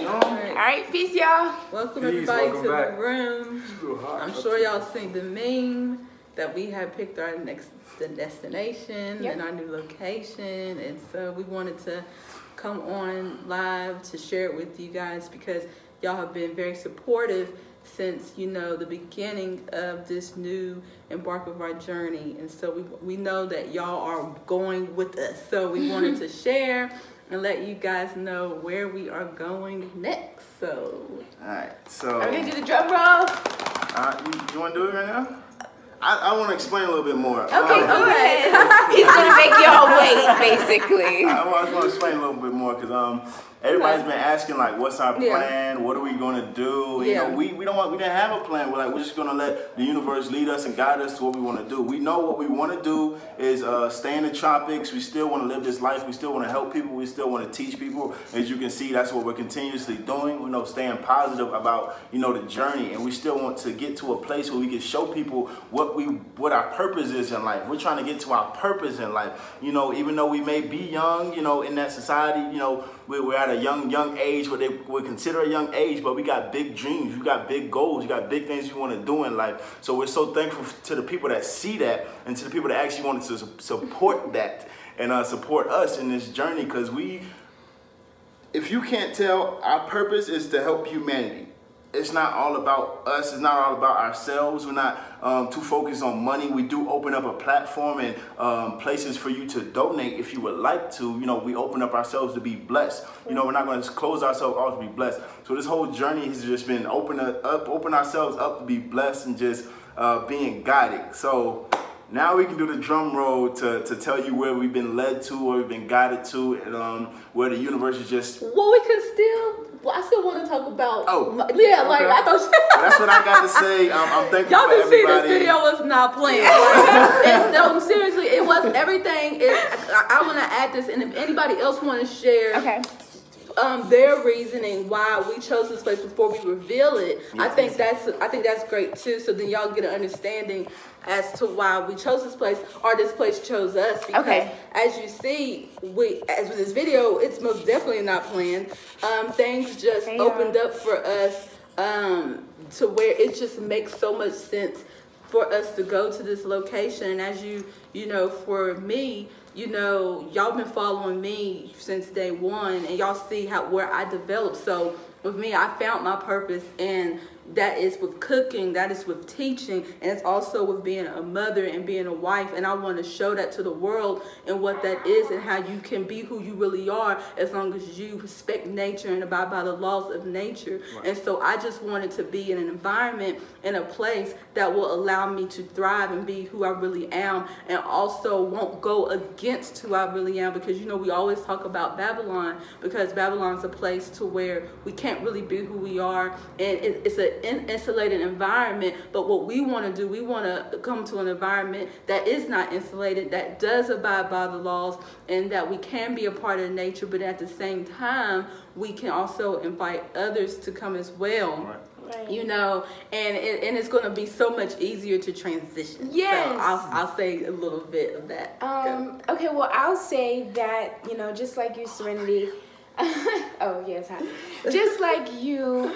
All right, peace, y'all. Welcome everybody to the room. I'm sure y'all seen the meme that we have picked our next destination and our new location, and so we wanted to come on live to share it with you guys because y'all have been very supportive since the beginning of this new embark of our journey, and so we know that y'all are going with us, so we wanted to share and let you guys know where we are going next. So alright, so I'm gonna do the drum roll. You want to do it right now? I want to explain a little bit more. Okay, go ahead. He's gonna make y'all wait, basically. I just want to explain a little bit more because everybody's been asking like, what's our plan? What are we gonna do? You know, we didn't have a plan. We're just gonna let the universe lead us and guide us to what we want to do. We know what we want to do is stay in the tropics. We still want to live this life. We still want to help people. We still want to teach people. As you can see, that's what we're continuously doing. Staying positive about the journey, and we still want to get to a place where we can show people what our purpose is in life. We're trying to get to our purpose in life. Even though we may be young, in that society, we're at a young age, what they would consider a young age, but we got big dreams, we got big goals, we got big things we want to do in life. So we're so thankful to the people that see that and to the people that actually wanted to support that and support us in this journey, because if you can't tell, our purpose is to help humanity. It's not all about us. It's not all about ourselves. We're not too focused on money. We do open up a platform and places for you to donate if you would like to. We open up ourselves to be blessed. We're not going to close ourselves off to be blessed. So this whole journey has just been open ourselves up to be blessed and just being guided. So now we can do the drum roll to tell you where we've been led to, where we've been guided to, and where the universe is just. Well, I still want to talk about. I thought. That's what I got to say. I'm thankful y'all for everybody. Y'all can see this video was not planned. No, seriously, it was everything. I want to add this, and if anybody else want to share, their reasoning why we chose this place before we reveal it, I think that's great too. So then y'all get an understanding as to why we chose this place or this place chose us. Because as you see, as with this video, it's most definitely not planned. Things just opened up for us to where it just makes so much sense for us to go to this location. And as for me, y'all been following me since day one, and y'all see where I developed. So with me, I found my purpose, and that is with cooking, that is with teaching, and it's also with being a mother and being a wife. And I want to show that to the world and what that is and how you can be who you really are as long as you respect nature and abide by the laws of nature. Right. And so I just wanted to be in an environment, in a place that will allow me to thrive and be who I really am, and also won't go against who I really am, because we always talk about Babylon, because Babylon's a place to where we can't really be who we are, and it's an insulated environment. But what we want to do, we want to come to an environment that is not insulated, that does abide by the laws, and that we can be a part of nature, but at the same time we can also invite others to come as well. Right. And it's going to be so much easier to transition. Yes. So I'll say a little bit of that. Okay, well, I'll say that, just like you, Serenity. Oh, yes, hi. Just like you,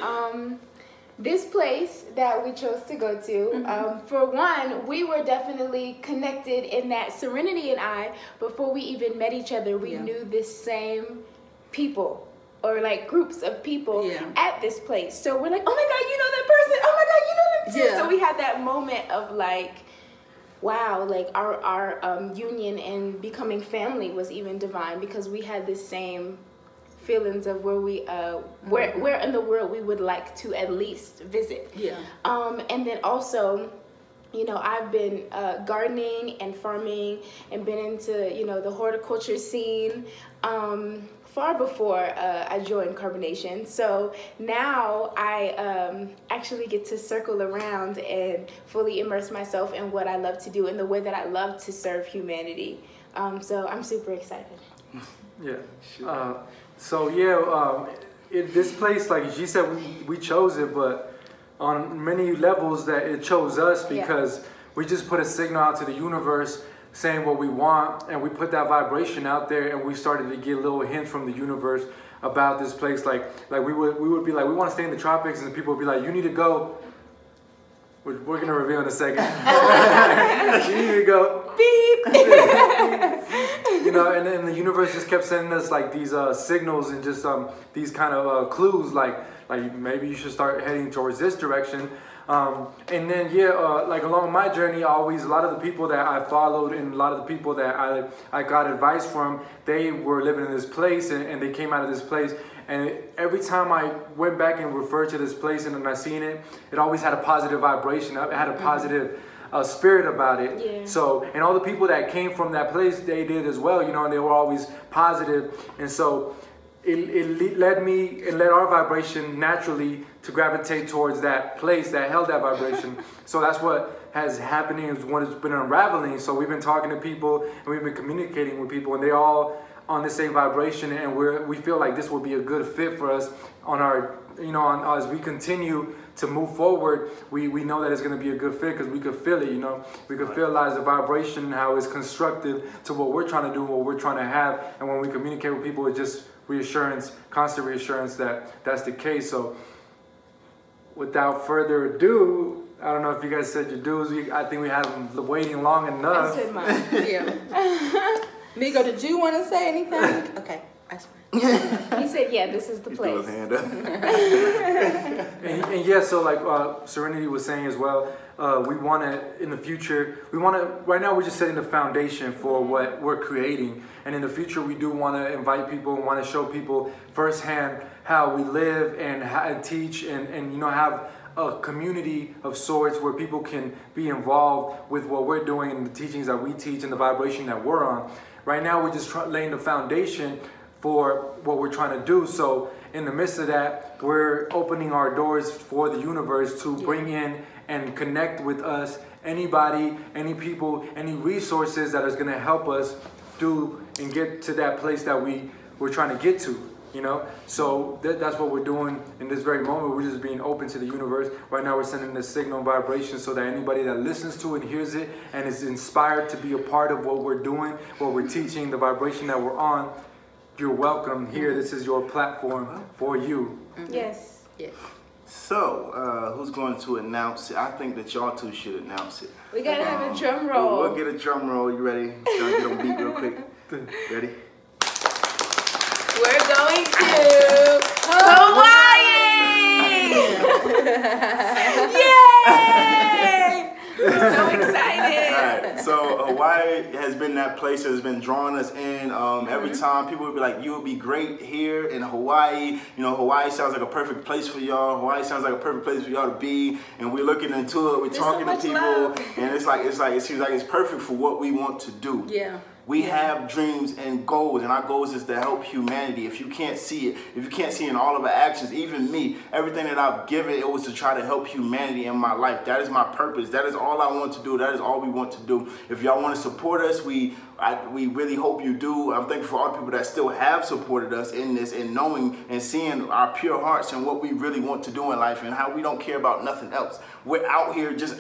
this place that we chose to go to, for one, we were definitely connected in that Serenity and I, before we even met each other, we knew the same people, or like groups of people at this place. So we're like, oh my God, you know that person. Oh my God, you know them too. So we had that moment of like, wow, like our union and becoming family was even divine, because we had the same feelings of where we where in the world we would like to at least visit. And then also, I've been gardening and farming and been into the horticulture scene far before I joined Carbonation. So now I actually get to circle around and fully immerse myself in what I love to do and the way that I love to serve humanity. So I'm super excited. This place, like she said, we chose it, but on many levels that it chose us, because we just put a signal out to the universe saying what we want, and we put that vibration out there, and we started to get little hints from the universe about this place. Like we would be like, we want to stay in the tropics, and people would be like, you need to go. We're gonna reveal in a second. You need to go. Beep. You know, and then the universe just kept sending us like these signals and just these kind of clues, like maybe you should start heading towards this direction. And then like along my journey, a lot of the people that I followed and a lot of the people that I got advice from, they were living in this place and they came out of this place. And every time I went back and referred to this place and I seen it, it always had a positive vibration. It had a positive spirit about it. Yeah. So, and all the people that came from that place, they did as well, you know, and they were always positive. And so it led me and led our vibration naturally to gravitate towards that place that held that vibration. So that's what has happening, is what has been unraveling. So we've been talking to people and we've been communicating with people, and they all on the same vibration, and we feel like this will be a good fit for us on our, you know, as we continue to move forward. We know that it's going to be a good fit because we could feel it, you know. We could feel the vibration and how it's constructive to what we're trying to do, what we're trying to have. And when we communicate with people, it's just reassurance, constant reassurance that that's the case. So without further ado, I don't know if you guys said your dues. I think we have them waiting long enough. I said mine. Yeah. Migo, did you want to say anything? Okay, that's fine. He said, yeah, this is the place. He threw his hand up. and yeah, so like Serenity was saying as well, we want to, in the future, right now we're just setting the foundation for what we're creating. And in the future, we do want to invite people and want to show people firsthand how we live and teach and you know, have a community of sorts where people can be involved with what we're doing and the teachings that we teach and the vibration that we're on. Right now, we're just laying the foundation for what we're trying to do. So in the midst of that, we're opening our doors for the universe to bring in and connect with us, anybody, any people, any resources that is going to help us do and get to that place that we're trying to get to. You know, so that's what we're doing in this very moment. We're just being open to the universe. Right now we're sending this signal vibration so that anybody that listens to it and hears it and is inspired to be a part of what we're doing, what we're teaching, the vibration that we're on, you're welcome here. This is your platform for you. Yes. Yes. So, who's going to announce it? I think that y'all two should announce it. We gotta have a drum roll. We'll get a drum roll. You ready? Trying to get on beat real quick. Ready? We're going to Hawaii! Yay! We're so excited. All right, so Hawaii has been that place that has been drawing us in. Every time people would be like, you would be great here in Hawaii. You know, Hawaii sounds like a perfect place for y'all. Hawaii sounds like a perfect place for y'all to be. And we're looking into it. We're talking to people. Love. And it seems like it's perfect for what we want to do. Yeah. We have dreams and goals, and our goals is to help humanity. If you can't see it, if you can't see it in all of our actions, even me, everything that I've given, it was to try to help humanity in my life. That is my purpose. That is all I want to do. That is all we want to do. If y'all want to support us, we really hope you do. I'm thankful for all the people that still have supported us in this and knowing and seeing our pure hearts and what we really want to do in life and how we don't care about nothing else. We're out here just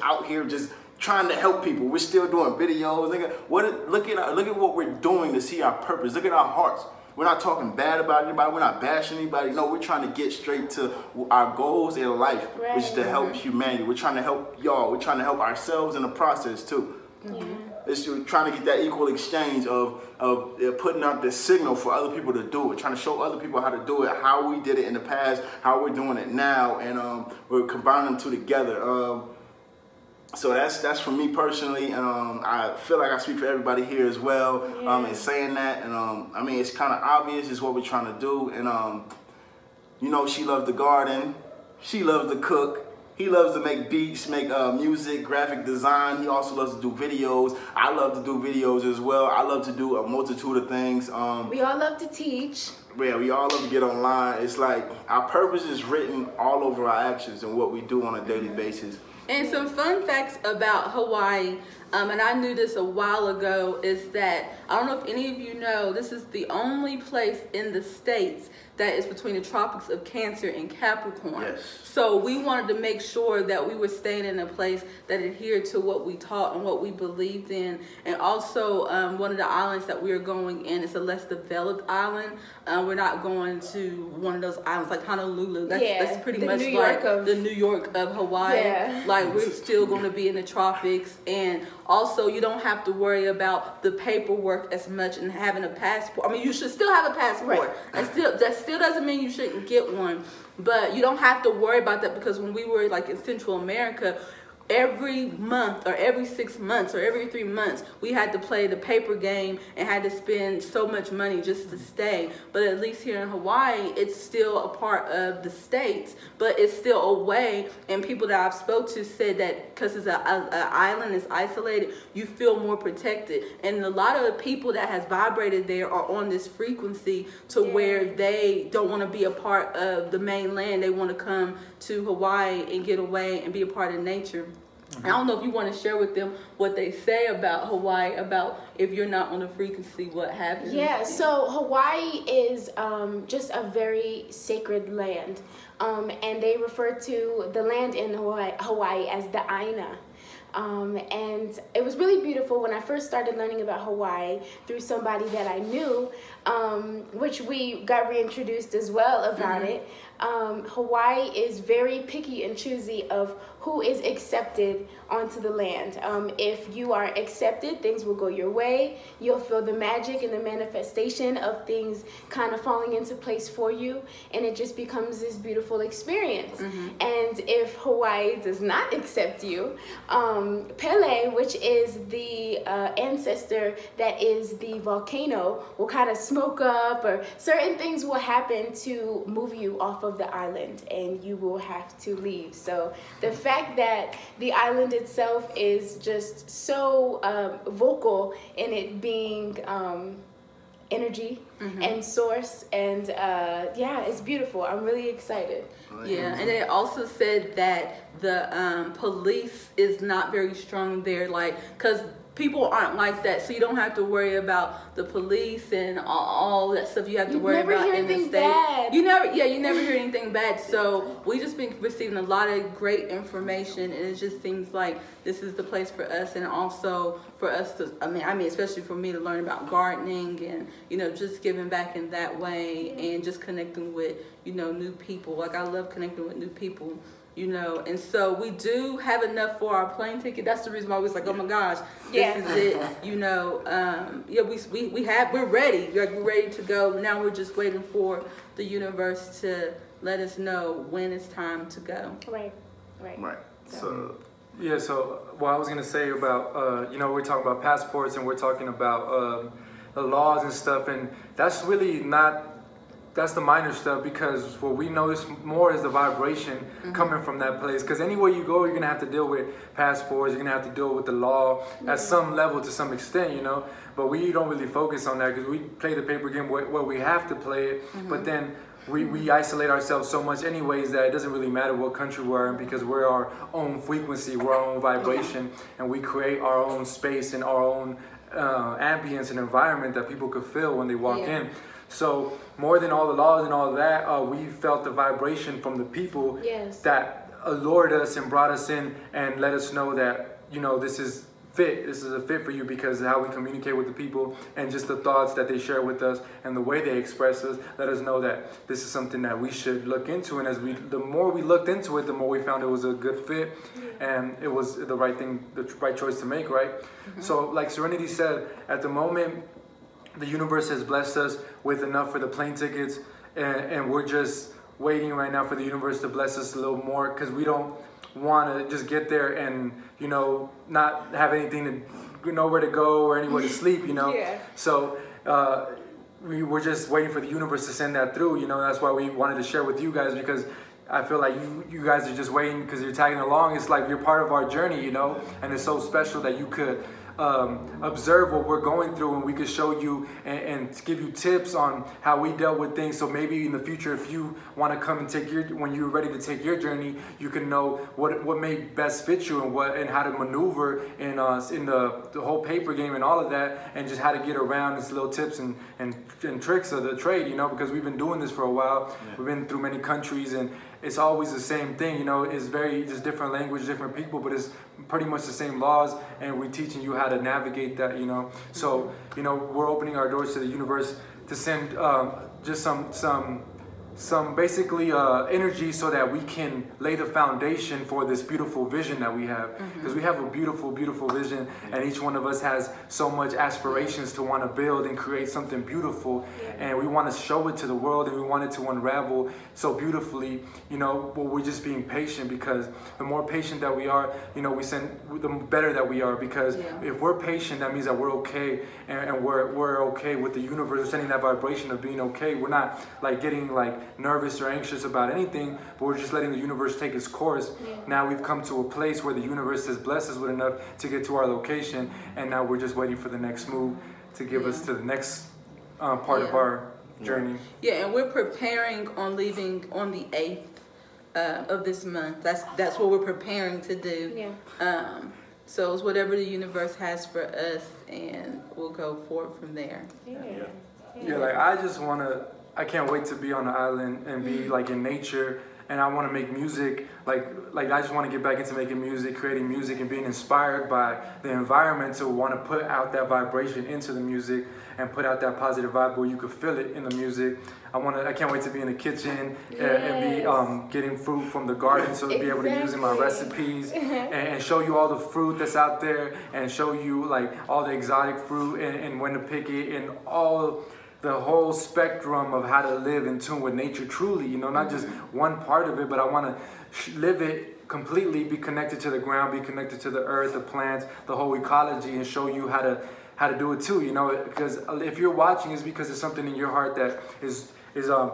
trying to help people. We're still doing videos. Look at what we're doing to see our purpose. Look at our hearts. We're not talking bad about anybody. We're not bashing anybody. No, we're trying to get straight to our goals in life, which is to help humanity. We're trying to help y'all. We're trying to help ourselves in the process too. Yeah. It's trying to get that equal exchange of putting out this signal for other people to do it, trying to show other people how to do it, how we did it in the past, how we're doing it now, and we're combining them two together. So that's for me personally, and I feel like I speak for everybody here as well. In saying that, and I mean, it's kind of obvious is what we're trying to do. And you know, she loves the garden, she loves to cook, he loves to make beats, make music, graphic design. He also loves to do videos. I love to do videos as well. I love to do a multitude of things. We all love to teach. Yeah, we all love to get online. It's like our purpose is written all over our actions and what we do on a daily basis. And some fun facts about Hawaii, and I knew this a while ago, is that, I don't know if any of you know, this is the only place in the States that is between the tropics of Cancer and Capricorn. Yes. So we wanted to make sure that we were staying in a place that adhered to what we taught and what we believed in. And also, one of the islands that we are going in is a less developed island. we're not going to one of those islands like Honolulu. That's pretty much the New York of Hawaii. Yeah. Like, we're still going to be in the tropics, and also you don't have to worry about the paperwork as much and having a passport. I mean, you should still have a passport. Right. That still doesn't mean you shouldn't get one, but you don't have to worry about that, because when we were like in Central America, every month or every 6 months or every 3 months, we had to play the paper game and had to spend so much money just to stay. But at least here in Hawaii, it's still a part of the States, but it's still away. And people that I've spoke to said that because it's an island, it's isolated, you feel more protected. And a lot of the people that has vibrated there are on this frequency to where they don't want to be a part of the mainland. They want to come to Hawaii and get away and be a part of nature. I don't know if you want to share with them what they say about Hawaii, about if you're not on the frequency, what happens. Yeah, so Hawaii is just a very sacred land. And they refer to the land in Hawaii as the Aina. And it was really beautiful when I first started learning about Hawaii through somebody that I knew, which we got reintroduced as well about it. Hawaii is very picky and choosy of who is accepted onto the land. If you are accepted, things will go your way. You'll feel the magic and the manifestation of things kind of falling into place for you, and it just becomes this beautiful experience. And if Hawaii does not accept you, Pele, which is the ancestor that is the volcano, will kind of smoke up, or certain things will happen to move you off of the island, and you will have to leave. So the fact that the island itself is just so vocal in it being energy and source, and yeah, it's beautiful. I'm really excited. Yeah, and they also said that the police is not very strong there, like, because people aren't like that, so you don't have to worry about the police and all that stuff you have to worry about in the States. Bad. You never hear anything bad. So we just been receiving a lot of great information, and it just seems like this is the place for us, and also for us to, I mean, especially for me to learn about gardening and, you know, just giving back in that way, and just connecting with, you know, new people. Like, I love connecting with new people. You know, and so we do have enough for our plane ticket. That's the reason why we was like, oh my gosh, this is it. You know, yeah, we're ready. Like, we're ready to go. Now we're just waiting for the universe to let us know when it's time to go. Right. So yeah, so what I was gonna say about you know, we're talking about passports and we're talking about the laws and stuff, and that's really not. That's the minor stuff, because what we notice more is the vibration coming from that place. Because anywhere you go, you're going to have to deal with passports, you're going to have to deal with the law at some level, to some extent, you know. But we don't really focus on that, because we play the paper game where we have to play it. But then we isolate ourselves so much anyways that it doesn't really matter what country we're in, because we're our own frequency, we're our own vibration, and we create our own space and our own ambience and environment that people could feel when they walk in. So more than all the laws and all that, we felt the vibration from the people that allured us and brought us in and let us know that, you know, this is a fit for you, because of how we communicate with the people and just the thoughts that they share with us and the way they express us, let us know that this is something that we should look into. And the more we looked into it, the more we found it was a good fit, and it was the right thing, the right choice to make, right? So like Serenity said, at the moment, the universe has blessed us with enough for the plane tickets, and we're just waiting right now for the universe to bless us a little more, because we don't want to just get there and, you know, not have anything to, nowhere to go or anywhere to sleep, you know. So we were just waiting for the universe to send that through, you know. That's why we wanted to share with you guys, because I feel like you guys are just waiting because you're tagging along. It's like you're part of our journey, you know, and it's so special that you could observe what we're going through, and we could show you and give you tips on how we dealt with things. So maybe in the future, if you want to come and when you're ready to take your journey, you can know what may best fit you, and how to maneuver in the whole paper game and all of that, and just how to get around these little tips and tricks of the trade, you know, because we've been doing this for a while. We've been through many countries, and it's always the same thing, you know. It's just different language, different people, but it's pretty much the same laws, and we're teaching you how to navigate that, you know. So, you know, we're opening our doors to the universe to send just some basically energy so that we can lay the foundation for this beautiful vision that we have, because we have a beautiful vision, and each one of us has so much aspirations to want to build and create something beautiful, and we want to show it to the world, and we want it to unravel so beautifully, but we're just being patient, because the more patient that we are, the better that we are, because if we're patient, that means that we're okay, and we're okay with the universe. We're sending that vibration of being okay. We're not like getting like nervous or anxious about anything, but we're just letting the universe take its course. Now we've come to a place where the universe has blessed us with enough to get to our location, and now we're just waiting for the next move to give us to the next part of our journey. And we're preparing on leaving on the 8th of this month. That's what we're preparing to do. So it's whatever the universe has for us, and we'll go forward from there. Like I can't wait to be on the island and be like in nature, and I want to make music. Like I just want to get back into making music, creating music, and being inspired by the environment to want to put out that vibration into the music and put out that positive vibe where you could feel it in the music. I can't wait to be in the kitchen and be getting fruit from the garden, so to be able to use in my recipes and show you all the fruit that's out there, and show you like all the exotic fruit and when to pick it, and all the whole spectrum of how to live in tune with nature truly, not just one part of it, but I want to live it completely, be connected to the ground, be connected to the earth, the plants, the whole ecology, and show you how to do it too, because if you're watching, it's because there's something in your heart that is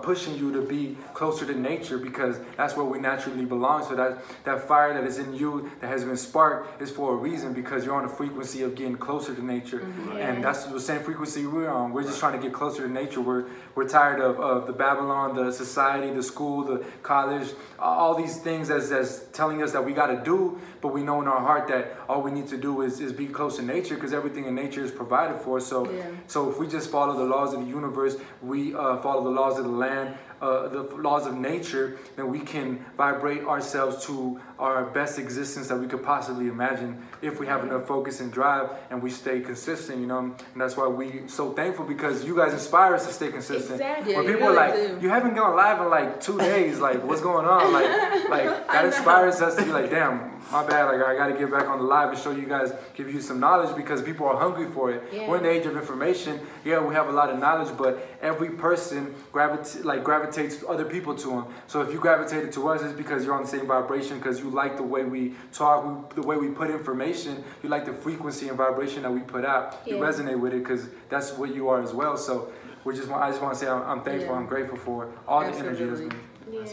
pushing you to be closer to nature, because that's where we naturally belong. So that fire that is in you that has been sparked is for a reason, because you're on a frequency of getting closer to nature, and that's the same frequency we're on. We're just trying to get closer to nature. We're tired of the Babylon, the society, the school, the college, all these things as telling us that we got to do, but we know in our heart that all we need to do is be close to nature, because everything in nature is provided for. So if we just follow the laws of the universe, we follow the laws of the land, the laws of nature, then we can vibrate ourselves to our best existence that we could possibly imagine, if we have enough focus and drive and we stay consistent, and that's why we so thankful, because you guys inspire us to stay consistent. When people are like, you haven't gone live in like 2 days, like what's going on? Like that inspires us to be like, damn, my bad, like I got to get back on the live and show you guys, give you some knowledge, because people are hungry for it. We're in the age of information. We have a lot of knowledge, but every person gravitates other people to them. So if you gravitated to us, it's because you're on the same vibration, because you like the way we talk, the way we put information, you like the frequency and vibration that we put out. You resonate with it, because that's what you are as well. So I just want to say I'm thankful, I'm grateful for all the energy that's been.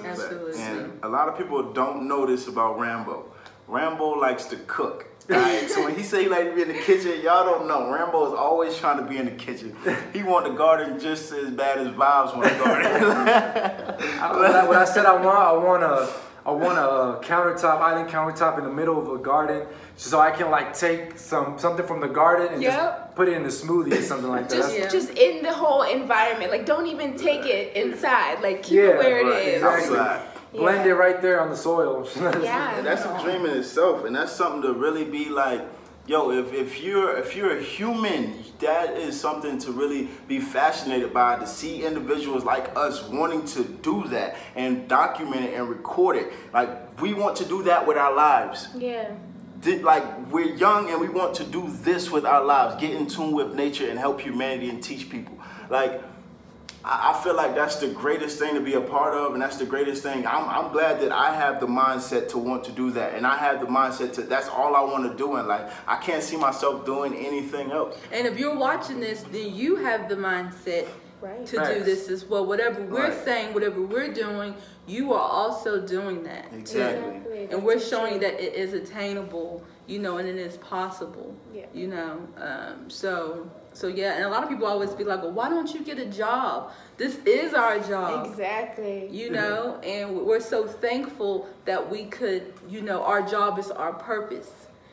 Absolutely. And a lot of people don't know this about Rambo. Rambo likes to cook. Right? So when he say he like to be in the kitchen, y'all don't know. Rambo is always trying to be in the kitchen. He want the garden just as bad as Vibes want the garden. When I said I want a countertop, island countertop in the middle of a garden, so I can like take something from the garden and just put it in a smoothie or something like that. Just in the whole environment. Like, don't even take it inside. Like, keep it where it is. Outside. Blend it right there on the soil. And that's a dream in itself, and that's something to really be like, yo, if you're a human, that is something to really be fascinated by, to see individuals like us wanting to do that and document it and record it. Like, we want to do that with our lives. Like, we're young and we want to do this with our lives, get in tune with nature and help humanity and teach people. Like, I feel like that's the greatest thing to be a part of, and that's the greatest thing. I'm glad that I have the mindset to want to do that, and I have the mindset to, that's all I want to do in life. I can't see myself doing anything else. And if you're watching this, then you have the mindset to do this as well. Whatever we're saying, whatever we're doing, you are also doing that. Exactly. And we're showing that it is attainable, and it is possible, So yeah, and a lot of people always be like, well, why don't you get a job? This is our job. Exactly. And we're so thankful that we could, our job is our purpose,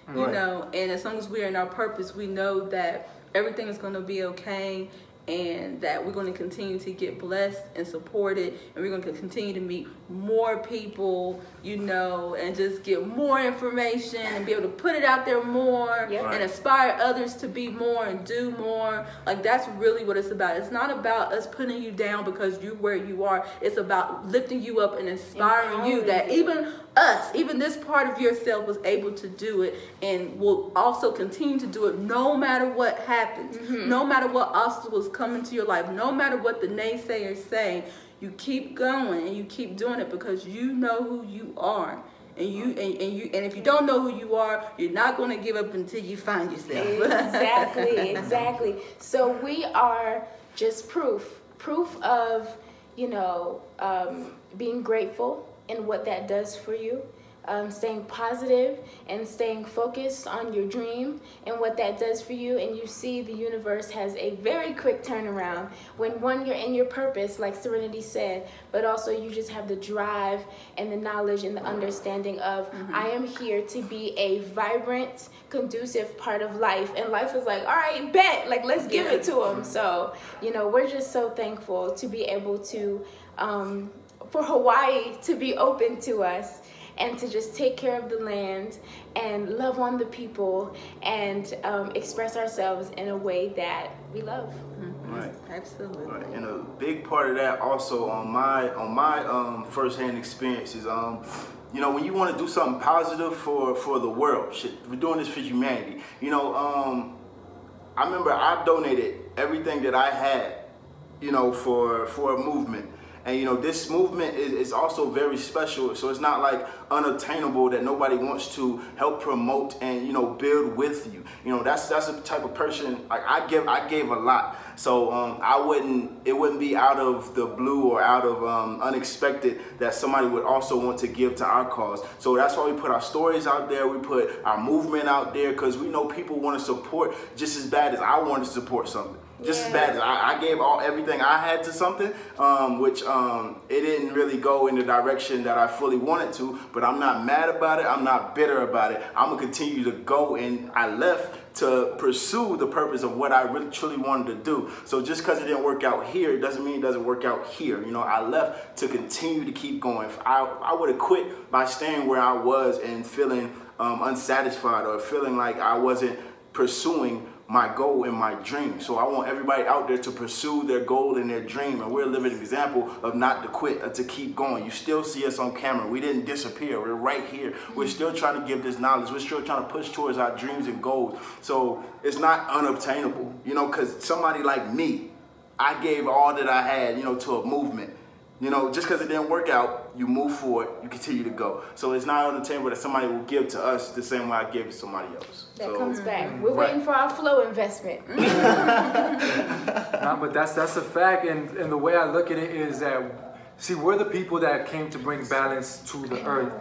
and as long as we're in our purpose, we know that everything is going to be okay, and that we're going to continue to get blessed and supported, and we're going to continue to meet more people, you know, and just get more information and be able to put it out there more and inspire others to be more and do more. Like, that's really what it's about. It's not about us putting you down because you're where you are. It's about lifting you up and inspiring you that even us, even this part of yourself was able to do it, and will also continue to do it no matter what happens, no matter what obstacles come into your life, no matter what the naysayers say. You keep going and you keep doing it because you know who you are. And if you don't know who you are, you're not going to give up until you find yourself. Exactly. So we are just proof of, you know, being grateful and what that does for you. Staying positive and staying focused on your dream and what that does for you. And you see the universe has a very quick turnaround when, one, you're in your purpose, like Serenity said, but also you just have the drive and the knowledge and the understanding of, I am here to be a vibrant, conducive part of life. And life is like, all right, bet, like, let's give it to them. So, you know, we're just so thankful to be able to, for Hawaii to be open to us, and to just take care of the land and love on the people and express ourselves in a way that we love. Right. Absolutely. Right. And a big part of that also on my firsthand experience is you know, when you want to do something positive for the world, shit, we're doing this for humanity. You know, I remember I donated everything that I had, you know, for a movement. And, you know, this movement is also very special. So it's not like unattainable that nobody wants to help promote and, you know, build with you. You know, that's the type of person, like, I gave a lot. So it wouldn't be out of the blue or out of unexpected that somebody would also want to give to our cause. So that's why we put our stories out there. We put our movement out there, because we know people want to support just as bad as I want to support something. Just as bad as I gave everything I had to something, which it didn't really go in the direction that I fully wanted to, but I'm not mad about it. I'm not bitter about it. I'm gonna continue to go, and I left to pursue the purpose of what I really truly wanted to do. So just because it didn't work out here, it doesn't mean it doesn't work out here. You know, I left to continue to keep going. I would have quit by staying where I was and feeling unsatisfied, or feeling like I wasn't pursuing my goal and my dream. So I want everybody out there to pursue their goal and their dream, and we're a living example of not to quit, to keep going. You still see us on camera. We didn't disappear. We're right here. We're still trying to give this knowledge. We're still trying to push towards our dreams and goals. So it's not unobtainable, you know, because somebody like me, I gave all that I had, you know, to a movement. You know, just because it didn't work out, you move forward, you continue to go. So it's not on the table that somebody will give to us the same way I give to somebody else. That comes back. We're waiting for our flow investment. No, but that's a fact, and the way I look at it is that, see, we're the people that came to bring balance to the earth.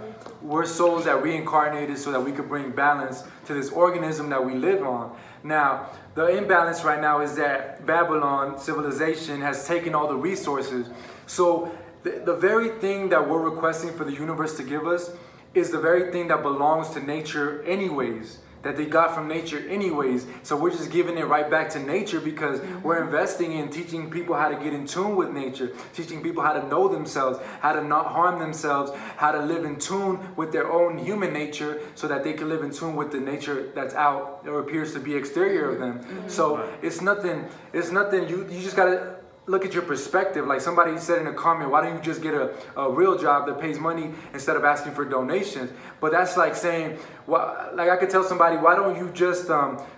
We're souls that reincarnated so that we could bring balance to this organism that we live on. Now, the imbalance right now is that Babylon civilization has taken all the resources. So the very thing that we're requesting for the universe to give us is the very thing that belongs to nature anyways, that they got from nature anyways. So we're just giving it right back to nature, because we're investing in teaching people how to get in tune with nature, teaching people how to know themselves, how to not harm themselves, how to live in tune with their own human nature, so that they can live in tune with the nature that's out or appears to be exterior of them. So it's nothing, you just gotta look at your perspective. Like somebody said in a comment, why don't you just get a real job that pays money instead of asking for donations? But that's like saying, well, like I could tell somebody, why don't you just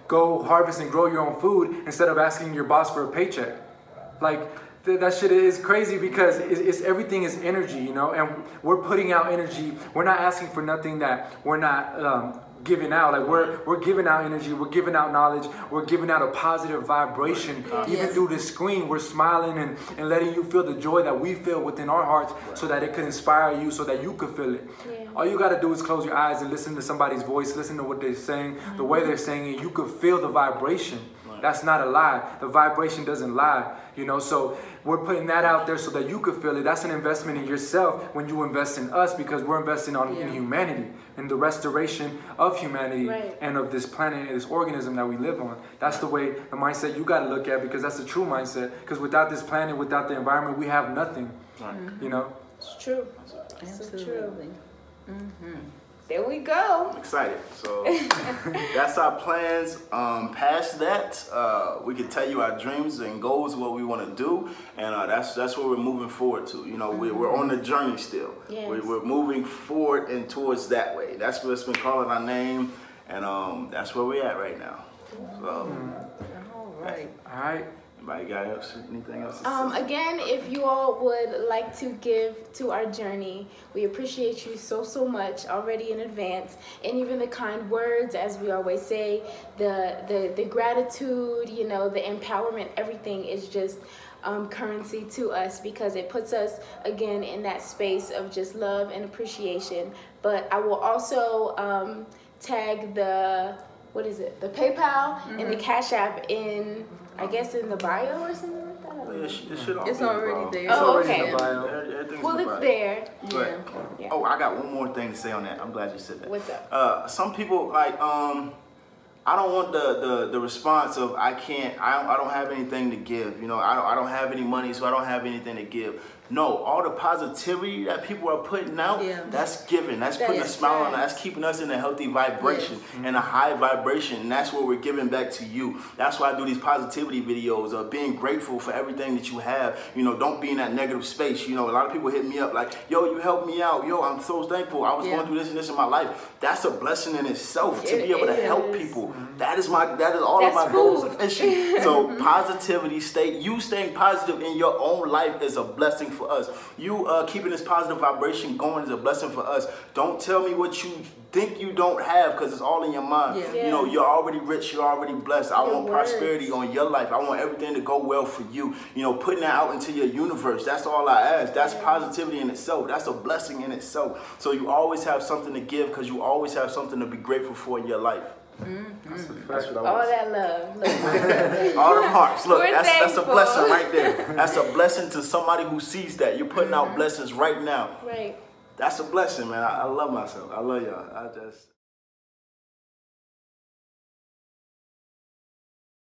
go harvest and grow your own food instead of asking your boss for a paycheck? Like that shit is crazy, because it's everything is energy, you know, and we're putting out energy. We're not asking for nothing that we're not giving out. Like we're giving out energy, we're giving out knowledge, we're giving out a positive vibration. Even through the screen, we're smiling and letting you feel the joy that we feel within our hearts, so that it could inspire you, so that you could feel it. All you got to do is close your eyes and listen to somebody's voice, listen to what they're saying, the way they're saying it. You could feel the vibration. That's not a lie. The vibration doesn't lie, you know. So we're putting that out there so that you could feel it. That's an investment in yourself when you invest in us, because we're investing in humanity, in the restoration of humanity and of this planet and this organism that we live on. That's the way, the mindset you got to look at, because that's the true mindset. Because without this planet, without the environment, we have nothing. You know. It's true. Absolutely. So true. There we go. I'm excited. So that's our plans. Past that, we can tell you our dreams and goals, what we want to do, and that's what we're moving forward to. You know, we're on the journey still. Yes. We're moving forward and towards that way. That's what's been calling our name, and that's where we're at right now. So, All right. All right. Anybody got anything else to say? Again, if you all would like to give to our journey, we appreciate you so much already in advance, and even the kind words, as we always say, the gratitude, you know, the empowerment, everything is just currency to us, because it puts us again in that space of just love and appreciation. But I will also tag the PayPal and the Cash App in, I guess, in the bio or something like that. It's already there. Oh, It's already okay. in the bio. Well, it's there. Yeah. Oh, I got one more thing to say on that. I'm glad you said that. What's up? Some people like I don't want the response of I don't have anything to give. You know, I don't have any money, so I don't have anything to give. No, all the positivity that people are putting out, that's giving. That's putting a smile on. That's keeping us in a healthy vibration and a high vibration. And that's what we're giving back to you. That's why I do these positivity videos of being grateful for everything that you have. You know, don't be in that negative space. You know, a lot of people hit me up like, yo, you helped me out. Yo, I'm so thankful. I was going through this and this in my life. That's a blessing in itself to be able to help people. That is all of my goals and issues. So positivity, staying positive in your own life is a blessing for us. You keeping this positive vibration going is a blessing for us. Don't tell me what you think you don't have, because it's all in your mind. You know, you're already rich, you're already blessed. I want prosperity on your life. I want everything to go well for you. You know, putting that out into your universe, that's all I ask. That's positivity in itself. That's a blessing in itself. So you always have something to give, because you always have something to be grateful for in your life. That's what I All want. that love. Look. All them hearts. Look, We're that's a thankful. blessing right there. That's a blessing to somebody who sees that. You're putting out blessings right now. Right. That's a blessing, man. I love myself. I love y'all.